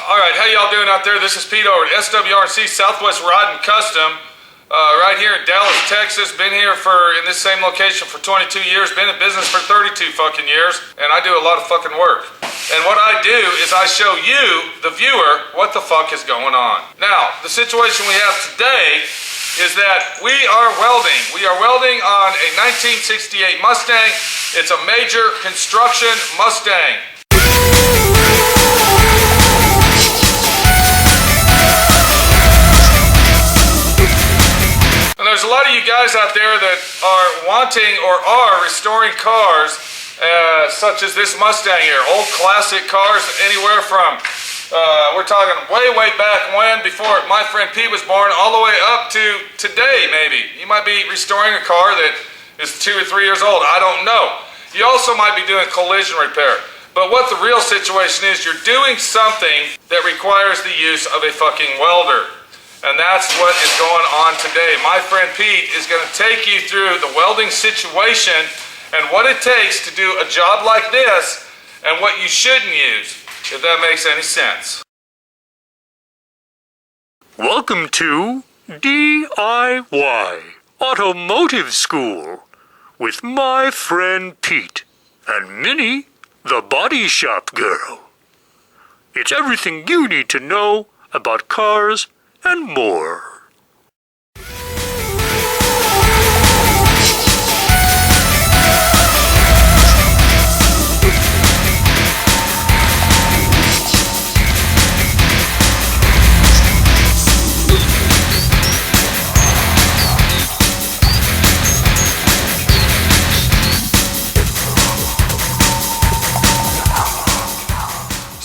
Alright, how y'all doing out there? This is Pete over at SWRC Southwest Rod and Custom. Right here in Dallas, Texas. Been here in this same location for 22 years. Been in business for 32 fucking years. And I do a lot of fucking work. And what I do is I show you, the viewer, what the fuck is going on. Now, the situation we have today is that we are welding. We are welding on a 1968 Mustang. It's a major construction Mustang. And there's a lot of you guys out there that are wanting or are restoring cars such as this Mustang here. Old classic cars, anywhere from, we're talking way back when, before my friend Pete was born, all the way up to today maybe. You might be restoring a car that is 2 or 3 years old. I don't know. You also might be doing collision repair. But what the real situation is, you're doing something that requires the use of a fucking welder. And that's what is going on today. My friend Pete is going to take you through the welding situation and what it takes to do a job like this and what you shouldn't use, if that makes any sense. Welcome to D.I.Y. Automotive School with my friend Pete and Minnie, the body shop girl. It's everything you need to know about cars and more.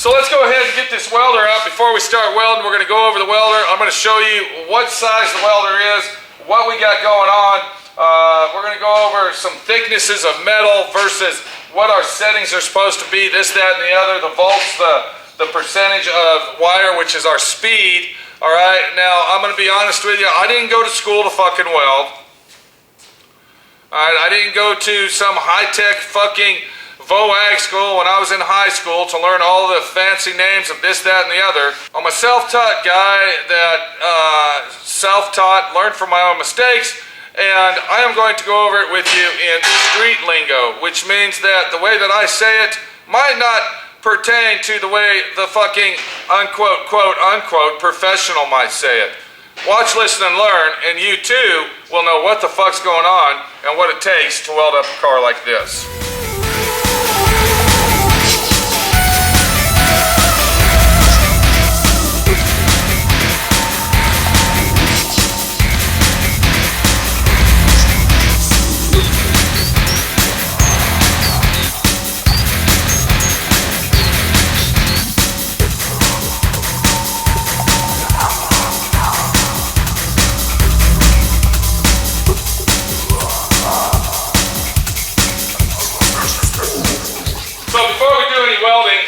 So let's go ahead and get this welder out. Before we start welding, we're going to go over the welder. I'm going to show you what size the welder is, what we got going on. We're going to go over some thicknesses of metal versus what our settings are supposed to be, this, that, and the other, the volts, the percentage of wire, which is our speed. All right, now I'm going to be honest with you. I didn't go to school to fucking weld. All right, I didn't go to some high-tech fucking VOAG school when I was in high school to learn all the fancy names of this, that, and the other. I'm a self-taught guy that self-taught, learned from my own mistakes, and I am going to go over it with you in street lingo, which means that the way that I say it might not pertain to the way the fucking unquote, quote, unquote, professional might say it. Watch, listen, and learn, and you too will know what the fuck's going on and what it takes to weld up a car like this.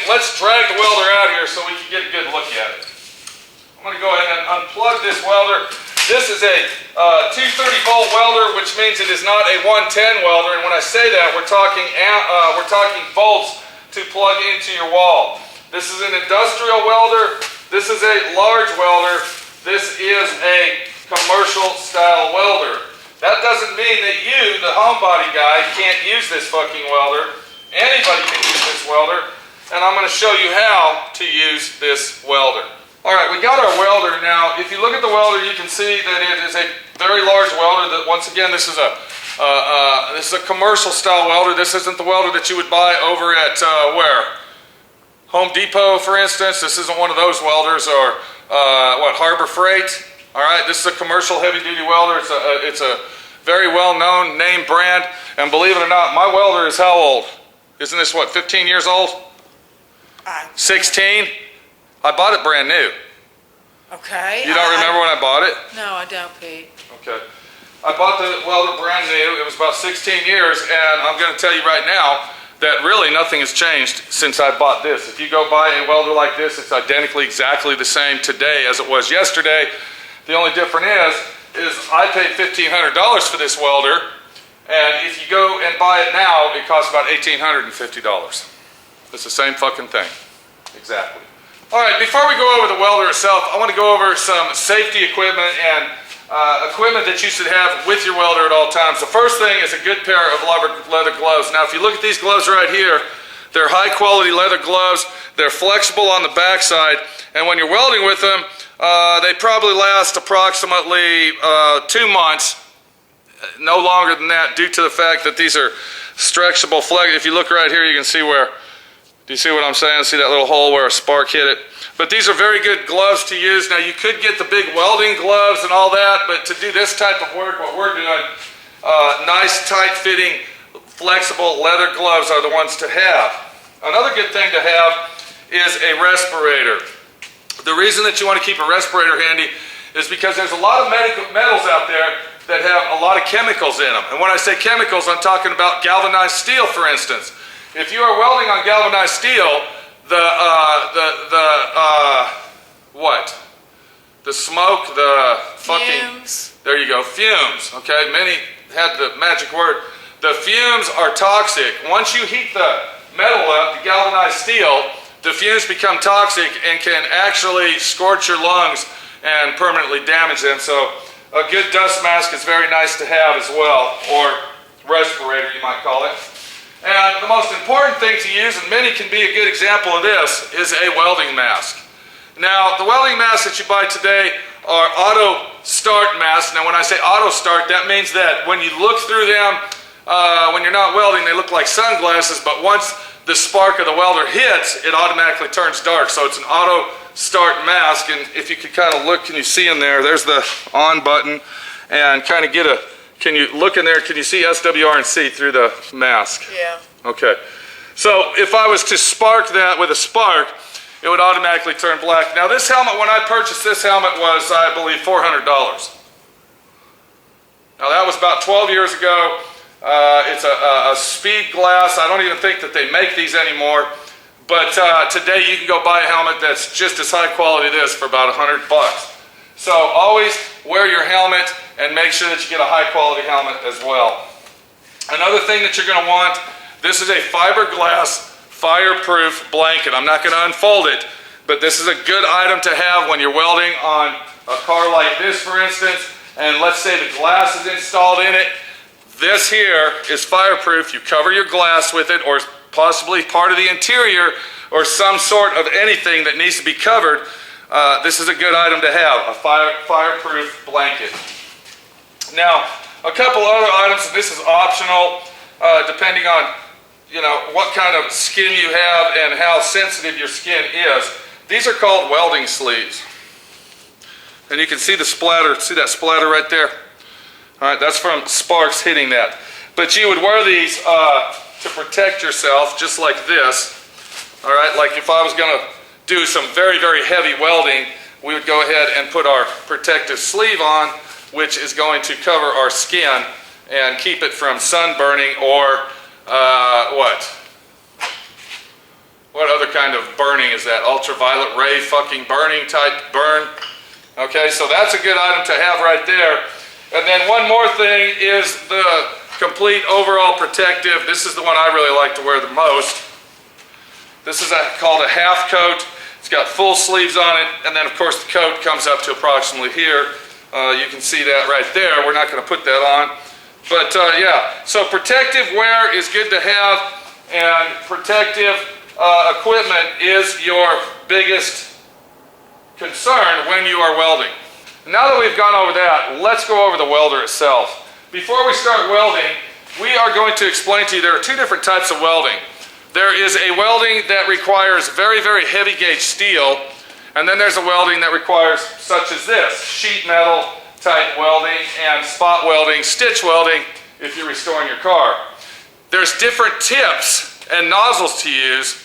Let's drag the welder out here so we can get a good look at it. I'm going to go ahead and unplug this welder. This is a 230 volt welder, which means it is not a 110 welder. And when I say that, we're talking volts to plug into your wall. This is an industrial welder. This is a large welder. This is a commercial style welder. That doesn't mean that you, the homebody guy, can't use this fucking welder. Anybody can use this welder. And I'm going to show you how to use this welder. Alright, we got our welder now. If you look at the welder, you can see that it is a very large welder. That once again, this is a commercial style welder. This isn't the welder that you would buy over at where? Home Depot, for instance. This isn't one of those welders, or Harbor Freight. Alright, this is a commercial heavy duty welder. It's a very well known name brand. And believe it or not, my welder is how old? Isn't this what, 15 years old? 16? I bought it brand new. Okay. You don't remember when I bought it? No, I don't, Pete. Okay. I bought the welder brand new. It was about 16 years, and I'm going to tell you right now that really nothing has changed since I bought this. If you go buy a welder like this, it's identically exactly the same today as it was yesterday. The only difference is I paid $1,500 for this welder, and if you go and buy it now, it costs about $1,850. It's the same fucking thing. Exactly. All right, before we go over the welder itself, I want to go over some safety equipment and equipment that you should have with your welder at all times. The first thing is a good pair of leather gloves. Now, if you look at these gloves right here, they're high quality leather gloves. They're flexible on the backside, and when you're welding with them, they probably last approximately 2 months, no longer than that, due to the fact that these are stretchable flex. If you look right here, you can see where, do you see what I'm saying? See that little hole where a spark hit it? But these are very good gloves to use. Now, you could get the big welding gloves and all that, but to do this type of work, what we're doing, nice, tight-fitting, flexible leather gloves are the ones to have. Another good thing to have is a respirator. The reason that you want to keep a respirator handy is because there's a lot of metals out there that have a lot of chemicals in them. And when I say chemicals, I'm talking about galvanized steel, for instance. If you are welding on galvanized steel, the smoke, the fucking, fumes. There you go, fumes, okay? Many had the magic word. The fumes are toxic. Once you heat the metal up, the galvanized steel, the fumes become toxic and can actually scorch your lungs and permanently damage them. So a good dust mask is very nice to have as well, or respirator you might call it. And the most important thing to use, and many can be a good example of this, is a welding mask. Now, the welding masks that you buy today are auto start masks. Now, when I say auto start, that means that when you look through them, when you're not welding, they look like sunglasses, but once the spark of the welder hits, it automatically turns dark. So it's an auto start mask, and if you could kind of look, can you see in there, there's the on button, and kind of get a, can you look in there, can you see SWR and C through the mask? Yeah. Okay. So if I was to spark that with a spark, it would automatically turn black. Now this helmet, when I purchased this helmet, was, I believe, $400. Now that was about 12 years ago. It's a speed glass. I don't even think that they make these anymore. But today you can go buy a helmet that's just as high quality as this for about $100. So always wear your helmet and make sure that you get a high quality helmet as well. Another thing that you're going to want, this is a fiberglass fireproof blanket. I'm not going to unfold it, but this is a good item to have when you're welding on a car like this, for instance, and let's say the glass is installed in it. This here is fireproof. You cover your glass with it, or possibly part of the interior, or some sort of anything that needs to be covered. This is a good item to have, a fireproof blanket. Now, a couple other items, and this is optional, depending on what kind of skin you have and how sensitive your skin is. These are called welding sleeves. And you can see the splatter, see that splatter right there? All right, that's from sparks hitting that. But you would wear these to protect yourself, just like this. All right, like if I was going to do some very, very heavy welding, we would go ahead and put our protective sleeve on, which is going to cover our skin and keep it from sunburning or what other kind of burning is that? Ultraviolet ray fucking burning type burn. Okay, so that's a good item to have right there. And then one more thing is the complete overall protective. This is the one I really like to wear the most. This is called a half coat. It's got full sleeves on it, and then of course the coat comes up to approximately here. You can see that right there. We're not going to put that on. But yeah, so protective wear is good to have, and protective equipment is your biggest concern when you are welding. Now that we've gone over that, let's go over the welder itself. Before we start welding, we are going to explain to you there are two different types of welding. There is a welding that requires very, very heavy gauge steel, and then there's a welding that requires such as this, sheet metal type welding and spot welding, stitch welding if you're restoring your car. There's different tips and nozzles to use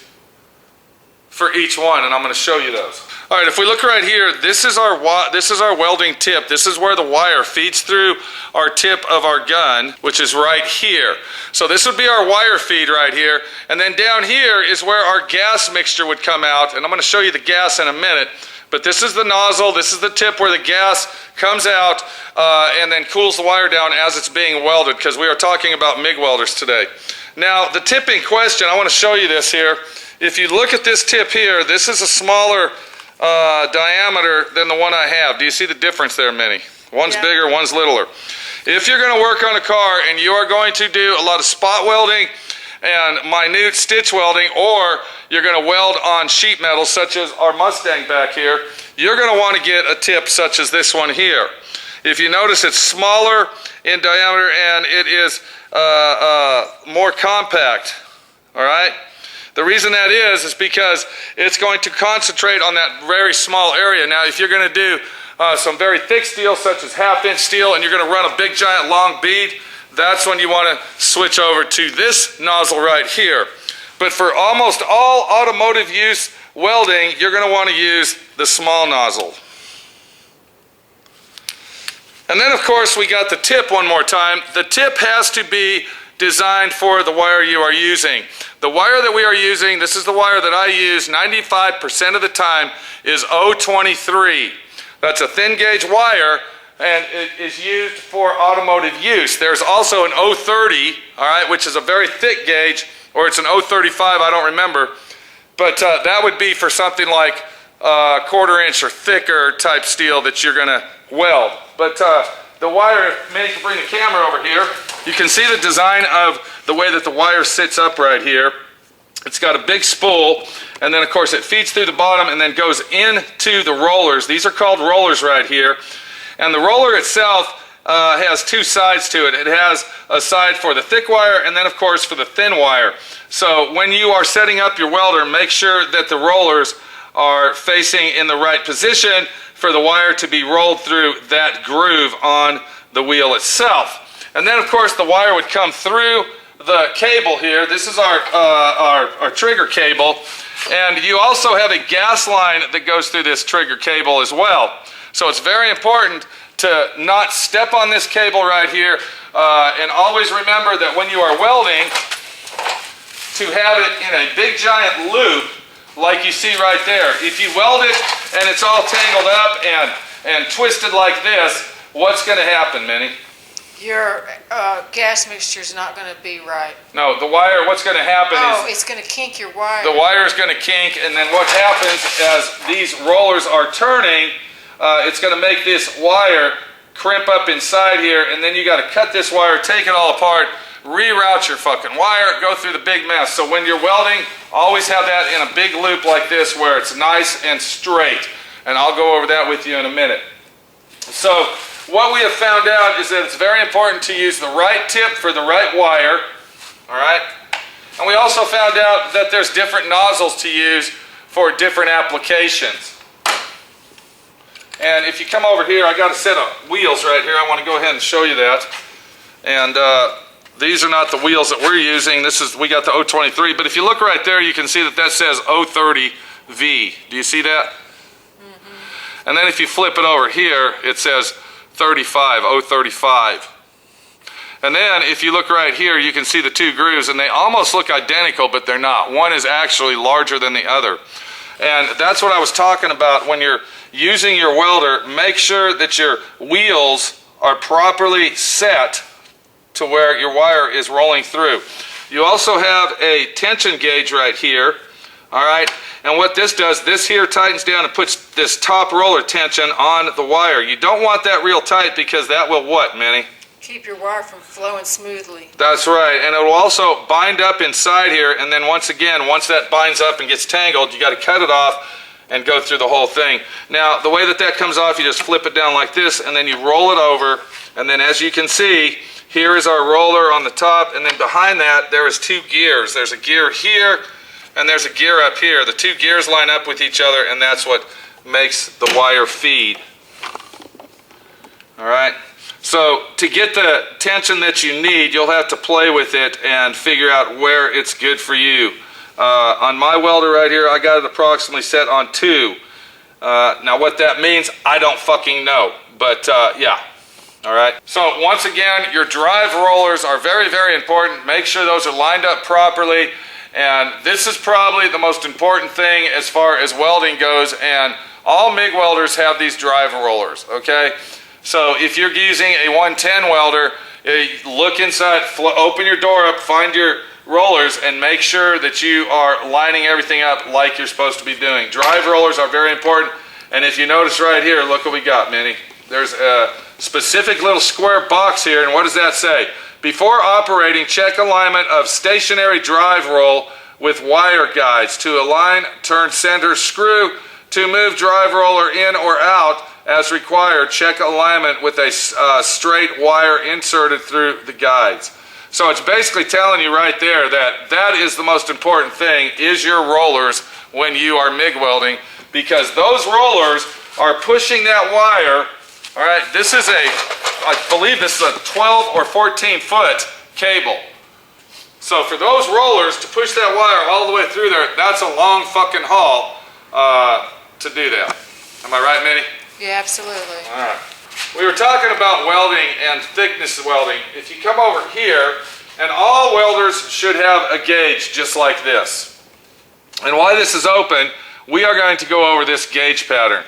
for each one, and I'm going to show you those. All right, if we look right here, this is our welding tip. This is where the wire feeds through our tip of our gun, which is right here. So this would be our wire feed right here, and then down here is where our gas mixture would come out, and I'm going to show you the gas in a minute. But this is the nozzle, this is the tip where the gas comes out and then cools the wire down as it's being welded, because we are talking about MIG welders today. Now, the tip in question, I want to show you this here, if you look at this tip here, this is a smaller diameter than the one I have. Do you see the difference there, Minnie? One's bigger, one's littler. If you're going to work on a car and you are going to do a lot of spot welding and minute stitch welding, or you're going to weld on sheet metal such as our Mustang back here, you're going to want to get a tip such as this one here. If you notice, it's smaller in diameter and it is more compact. All right? The reason that is because it's going to concentrate on that very small area. Now, if you're going to do some very thick steel, such as half-inch steel, and you're going to run a big, giant, long bead, that's when you want to switch over to this nozzle right here. But for almost all automotive use welding, you're going to want to use the small nozzle. And then, of course, we got the tip one more time. The tip has to be designed for the wire you are using. The wire that we are using, this is the wire that I use 95% of the time, is 023. That's a thin gauge wire, and it is used for automotive use. There's also an 030, all right, which is a very thick gauge, or it's an 035, I don't remember. But that would be for something like 1/4 inch or thicker type steel that you're going to weld. But the wire, Minnie can bring the camera over here. You can see the design of the way that the wire sits up right here. It's got a big spool, and then of course it feeds through the bottom and then goes into the rollers. These are called rollers right here. And the roller itself has two sides to it. It has a side for the thick wire and then of course for the thin wire. So when you are setting up your welder, make sure that the rollers are facing in the right position for the wire to be rolled through that groove on the wheel itself. And then of course the wire would come through the cable here. This is our trigger cable, and you also have a gas line that goes through this trigger cable as well. So it's very important to not step on this cable right here, and always remember that when you are welding, to have it in a big giant loop like you see right there. If you weld it and it's all tangled up and twisted like this, what's going to happen, Minnie? Your gas mixture is not going to be right. No, the wire, what's going to happen is... it's going to kink your wire. The wire is going to kink, and then what happens as these rollers are turning, it's going to make this wire crimp up inside here, and then you got to cut this wire, take it all apart, reroute your fucking wire, go through the big mess. So when you're welding, always have that in a big loop like this where it's nice and straight. And I'll go over that with you in a minute. So what we have found out is that it's very important to use the right tip for the right wire, all right? And we also found out that there's different nozzles to use for different applications. And if you come over here, I got a set of wheels right here. I want to go ahead and show you that. And these are not the wheels that we're using. We got the 023, but if you look right there, you can see that that says 030V. Do you see that? Mm-hmm. And then if you flip it over here, it says 035. And then if you look right here, you can see the two grooves, and they almost look identical, but they're not. One is actually larger than the other. And that's what I was talking about. When you're using your welder, make sure that your wheels are properly set to where your wire is rolling through. You also have a tension gauge right here, all right? And what this does, this here tightens down and puts this top roller tension on the wire. You don't want that real tight because that will what, Minnie? Keep your wire from flowing smoothly. That's right, and it will also bind up inside here, and then once that binds up and gets tangled, you got to cut it off and go through the whole thing. Now, the way that that comes off, you just flip it down like this, and then you roll it over, and then as you can see, here is our roller on the top, and then behind that, there is two gears. There's a gear here, and there's a gear up here. The two gears line up with each other, and that's what makes the wire feed. All right? So to get the tension that you need, you'll have to play with it and figure out where it's good for you. On my welder right here, I got it approximately set on 2. Now what that means, I don't fucking know. But yeah. All right. So once again, your drive rollers are very, very important. Make sure those are lined up properly. And this is probably the most important thing as far as welding goes. And all MIG welders have these drive rollers, okay? So if you're using a 110 welder, look inside, open your door up, find your rollers and make sure that you are lining everything up like you're supposed to be doing. Drive rollers are very important, and if you notice right here, look what we got, Minnie. There's a specific little square box here, and what does that say? Before operating, check alignment of stationary drive roll with wire guides to align, turn center screw to move drive roller in or out as required. Check alignment with a straight wire inserted through the guides. So it's basically telling you right there that that is the most important thing, is your rollers when you are MIG welding, because those rollers are pushing that wire. All right, this is I believe this is a 12 or 14 foot cable. So for those rollers to push that wire all the way through there, that's a long fucking haul to do that. Am I right, Minnie? Yeah, absolutely. All right. We were talking about welding and thickness welding. If you come over here, and all welders should have a gauge just like this. And while this is open, we are going to go over this gauge pattern.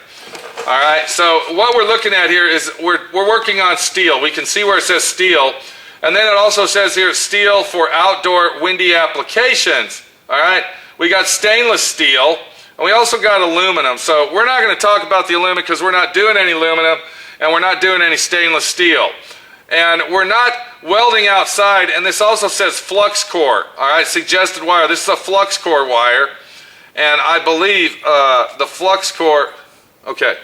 All right, so what we're looking at here is we're working on steel. We can see where it says steel, and then it also says here steel for outdoor windy applications. All right, we got stainless steel, and we also got aluminum. So we're not going to talk about the aluminum because we're not doing any aluminum, and we're not doing any stainless steel. And we're not welding outside, and this also says Flux Core. All right, suggested wire. This is a Flux Core wire, and I believe the Flux Core, okay.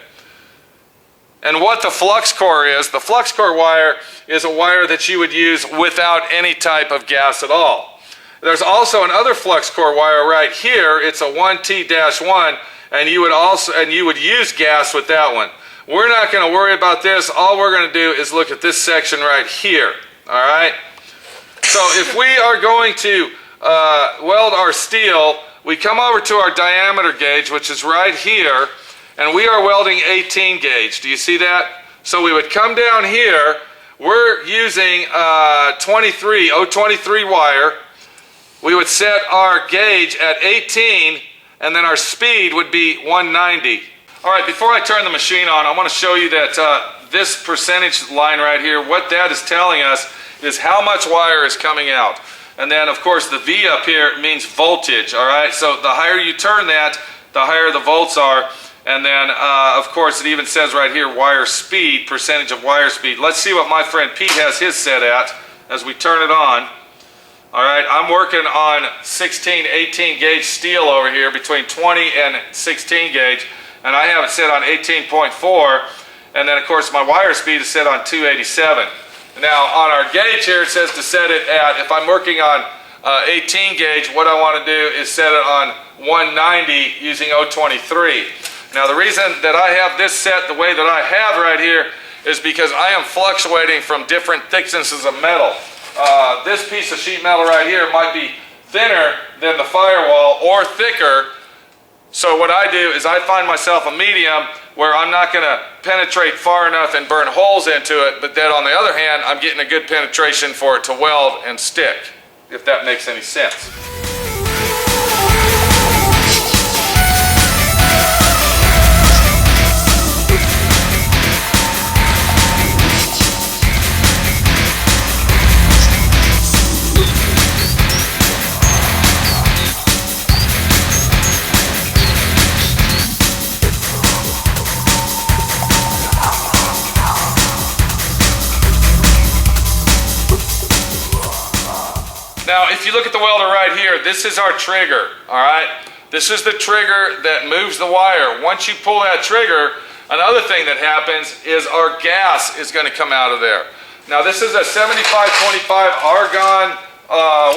And what the Flux Core is, the Flux Core wire is a wire that you would use without any type of gas at all. There's also another Flux Core wire right here. It's a 1T-1, and you would use gas with that one. We're not going to worry about this. All we're going to do is look at this section right here. All right. So if we are going to weld our steel, we come over to our diameter gauge, which is right here. And we are welding 18 gauge. Do you see that? So we would come down here. We're using 023 wire. We would set our gauge at 18, and then our speed would be 190. All right, before I turn the machine on, I want to show you that this percentage line right here, what that is telling us is how much wire is coming out. And then, of course, the V up here means voltage, all right? So the higher you turn that, the higher the volts are. And then, of course, it even says right here, wire speed, percentage of wire speed. Let's see what my friend Pete has his set at as we turn it on. All right, I'm working on 16, 18 gauge steel over here, between 20 and 16 gauge. And I have it set on 18.4. And then, of course, my wire speed is set on 287. Now, on our gauge here, it says to set it at, if I'm working on 18 gauge, what I want to do is set it on 190 using 023. Now the reason that I have this set the way that I have right here is because I am fluctuating from different thicknesses of metal. This piece of sheet metal right here might be thinner than the firewall or thicker. So what I do is I find myself a medium where I'm not going to penetrate far enough and burn holes into it, but then on the other hand, I'm getting a good penetration for it to weld and stick, if that makes any sense. Now, if you look at the welder right here, this is our trigger, all right? This is the trigger that moves the wire. Once you pull that trigger, another thing that happens is our gas is going to come out of there. Now, this is a 7525 argon,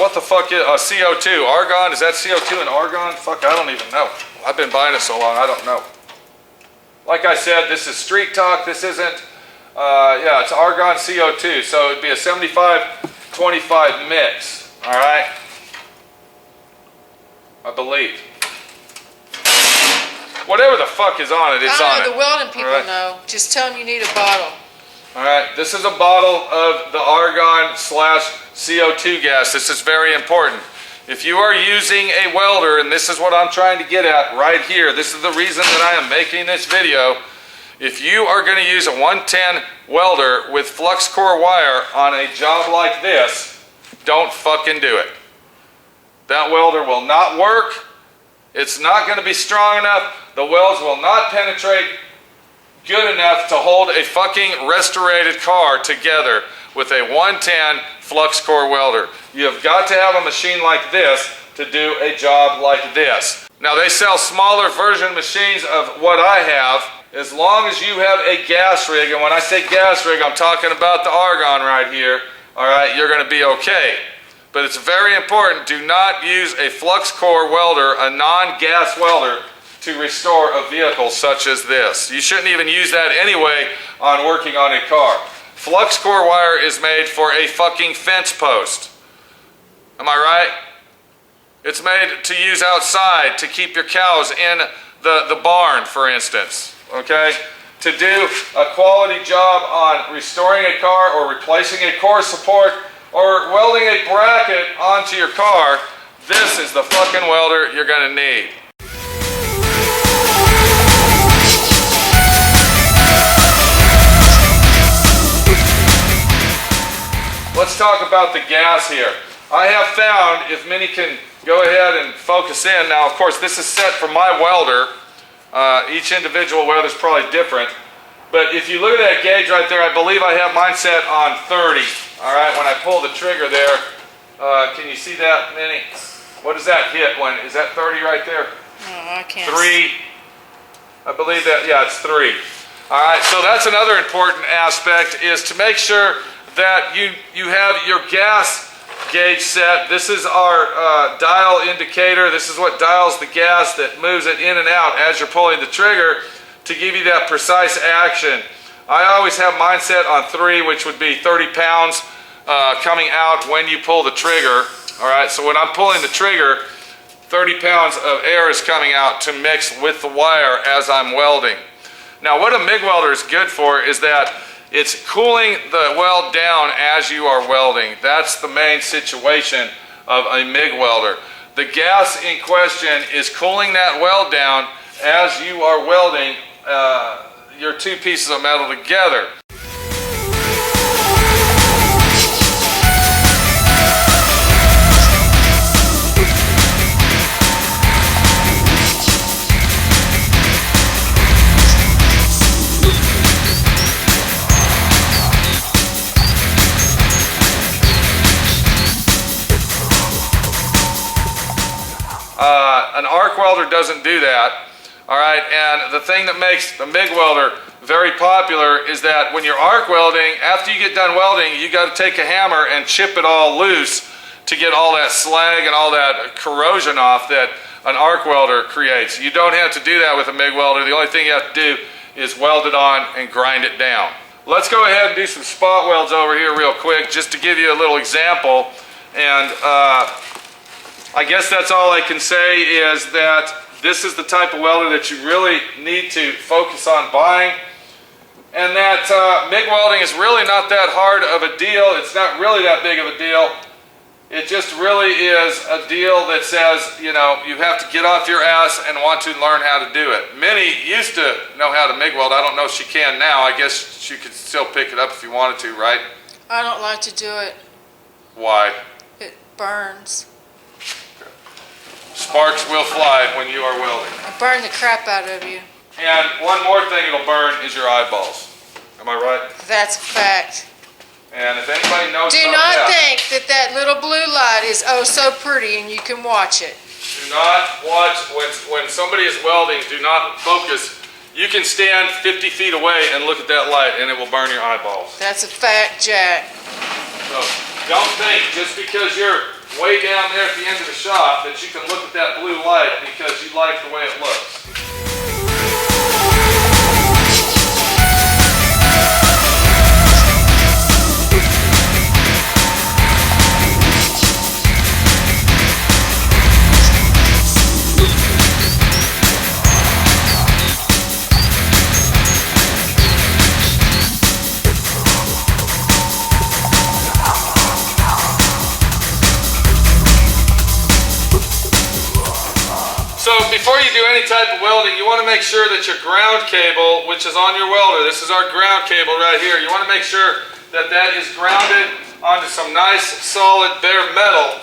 what the fuck is CO2? Argon, is that CO2 and argon? Fuck, I don't even know. I've been buying it so long, I don't know. Like I said, this is street talk. This isn't, yeah, it's argon CO2. So it'd be a 75-25 mix. All right, I believe. Whatever the fuck is on it, it's on it. The welding people know. Just tell them you need a bottle. All right, this is a bottle of the argon / CO2 gas. This is very important. If you are using a welder, and this is what I'm trying to get at right here, this is the reason that I am making this video. If you are going to use a 110 welder with flux core wire on a job like this, don't fucking do it. that welder will not work. It's not going to be strong enough. The welds will not penetrate good enough to hold a fucking restorated car together with a 110 Flux Core welder. You have got to have a machine like this to do a job like this. Now they sell smaller version machines of what I have, as long as you have a gas rig, and when I say gas rig, I'm talking about the argon right here, all right, you're going to be okay. But it's very important, do not use a Flux Core welder, a non-gas welder, to restore a vehicle such as this. You shouldn't even use that anyway on working on a car. Flux Core wire is made for a fucking fence post. Am I right? It's made to use outside to keep your cows in the barn, for instance. Okay? To do a quality job on restoring a car or replacing a core support or welding a bracket onto your car, this is the fucking welder you're going to need. Let's talk about the gas here. I have found, if Minnie can go ahead and focus in, now of course this is set for my welder. Each individual welder is probably different. But if you look at that gauge right there, I believe I have mine set on 30. All right, when I pull the trigger there, can you see that, Minnie? What does that hit when, is that 30 right there? No, I can't. 3, I believe that, yeah, it's 3. All right, so that's another important aspect, is to make sure that you have your gas gauge set. This is our dial indicator. This is what dials the gas that moves it in and out as you're pulling the trigger to give you that precise action. I always have mine set on 3, which would be 30 pounds coming out when you pull the trigger. All right, so when I'm pulling the trigger, 30 pounds of air is coming out to mix with the wire as I'm welding. Now what a MIG welder is good for is that it's cooling the weld down as you are welding. That's the main situation of a MIG welder. The gas in question is cooling that weld down as you are welding your two pieces of metal together. An arc welder doesn't do that, all right, and the thing that makes the MIG welder very popular is that when you're arc welding, after you get done welding, you got to take a hammer and chip it all loose to get all that slag and all that corrosion off that an arc welder creates. You don't have to do that with a MIG welder. The only thing you have to do is weld it on and grind it down. Let's go ahead and do some spot welds over here real quick just to give you a little example. And I guess that's all I can say is that this is the type of welder that you really need to focus on buying. And that MIG welding is really not that hard of a deal. It's not really that big of a deal. It just really is a deal that says, you know, you have to get off your ass and want to learn how to do it. Minnie used to know how to MIG weld. I don't know if she can now. I guess she could still pick it up if you wanted to, right? I don't like to do it. Why? It burns. Sparks will fly when you are welding. I burn the crap out of you. And one more thing it'll burn is your eyeballs. Am I right? That's a fact. And if anybody knows Do about not that, think that that little blue light is oh so pretty and you can watch it. do not watch when somebody is welding. Do not focus. You can stand 50 feet away and look at that light and it will burn your eyeballs. That's a fact, Jack. So don't think just because you're way down there at the end of the shop that you can look at that blue light because you like the way it looks. So before you do any type of welding, you want to make sure that your ground cable, which is on your welder, this is our ground cable right here, you want to make sure that that is grounded onto some nice solid bare metal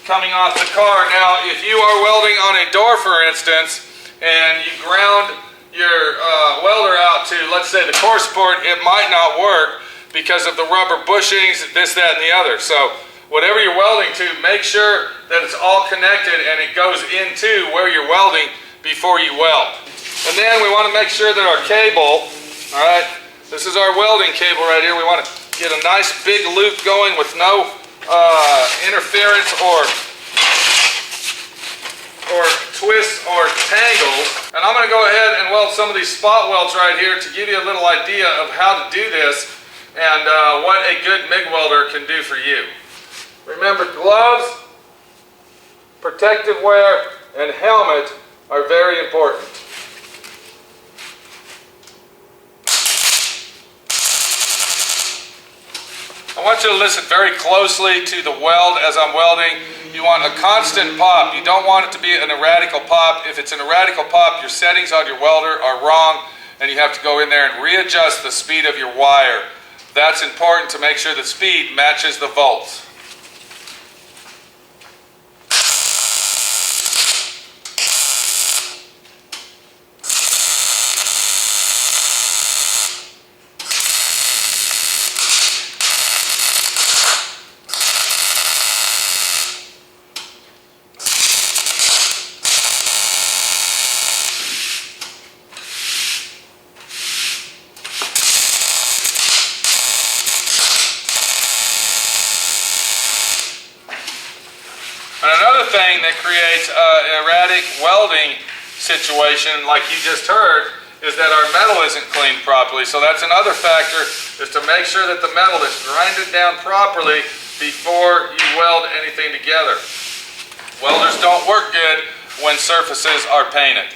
coming off the car. Now, if you are welding on a door, for instance, and you ground your welder out to, let's say, the core support, it might not work because of the rubber bushings, this, that, and the other. So whatever you're welding to, make sure that it's all connected and it goes into where you're welding before you weld. And then we want to make sure that our cable, all right, this is our welding cable right here. We want to get a nice big loop going with no interference or twists or tangles. And I'm going to go ahead and weld some of these spot welds right here to give you a little idea of how to do this and what a good MIG welder can do for you. Remember, gloves, protective wear, and helmet are very important. I want you to listen very closely to the weld as I'm welding. You want a constant pop. You don't want it to be an erratical pop. If it's an erratical pop, your settings on your welder are wrong, and you have to go in there and readjust the speed of your wire. That's important to make sure the speed matches the volts. And another thing that creates an erratic welding situation, like you just heard, is that our metal isn't cleaned properly. So that's another factor, is to make sure that the metal is grinded down properly before you weld anything together. Welders don't work good when surfaces are painted.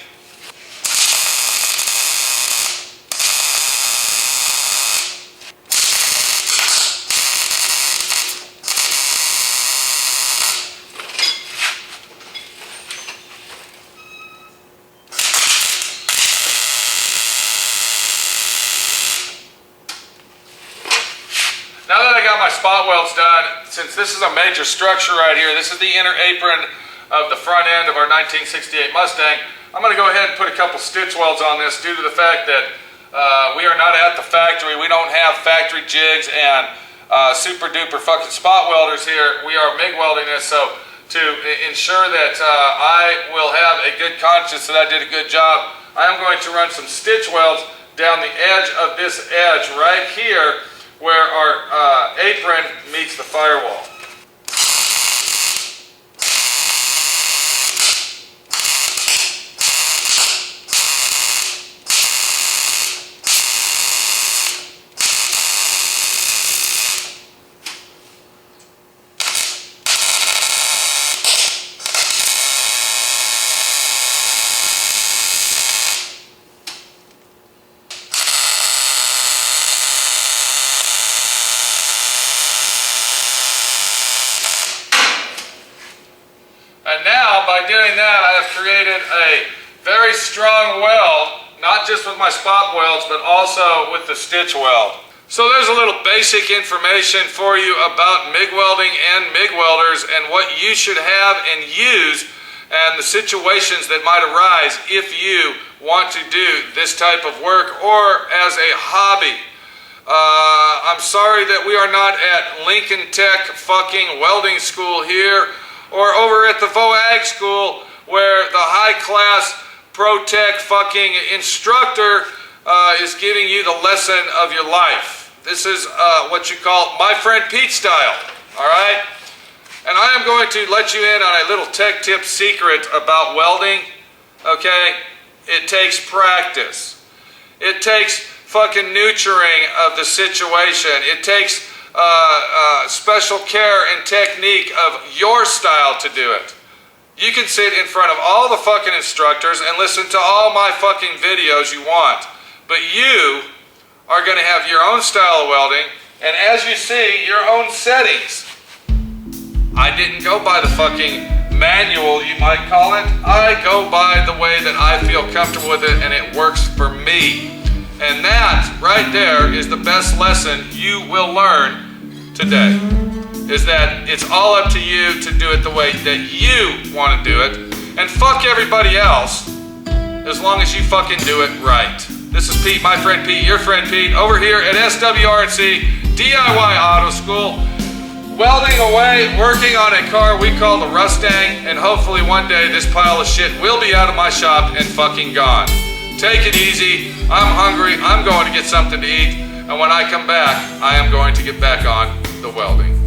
Now that I got my spot welds done, since this is a major structure right here, this is the inner apron of the front end of our 1968 Mustang, I'm going to go ahead and put a couple stitch welds on this due to the fact that we are not at the factory. We don't have factory jigs and super duper fucking spot welders here. We are MIG welding this, so to ensure that I will have a good conscience that I did a good job, I am going to run some stitch welds down the edge of this edge right here, where our apron meets the firewall. And now, by doing that, I have created a very strong weld, not just with my spot welds, but also with the stitch weld. So there's a little basic information for you about MIG welding and MIG welders and what you should have and use and the situations that might arise if you want to do this type of work or as a hobby. I'm sorry that we are not at Lincoln Tech fucking welding school here, or over at the VOAG school where the high-class pro-tech fucking instructor is giving you the lesson of your life. This is what you call my friend Pete style, all right? And I am going to let you in on a little tech tip secret about welding, okay? It takes practice. It takes fucking nurturing of the situation. It takes special care and technique of your style to do it. You can sit in front of all the fucking instructors and listen to all my fucking videos you want, but you are going to have your own style of welding, and as you see, your own settings. I didn't go by the fucking manual, you might call it. I go by the way that I feel comfortable with it, and it works for me. And that right there is the best lesson you will learn today. is that it's all up to you to do it the way that you want to do it. And fuck everybody else, as long as you fucking do it right. This is Pete, my friend Pete, your friend Pete, over here at SWRC DIY Auto School, welding away, working on a car we call the Mustang, and hopefully one day this pile of shit will be out of my shop and fucking gone. Take it easy. I'm hungry. I'm going to get something to eat. And when I come back, I am going to get back on the welding.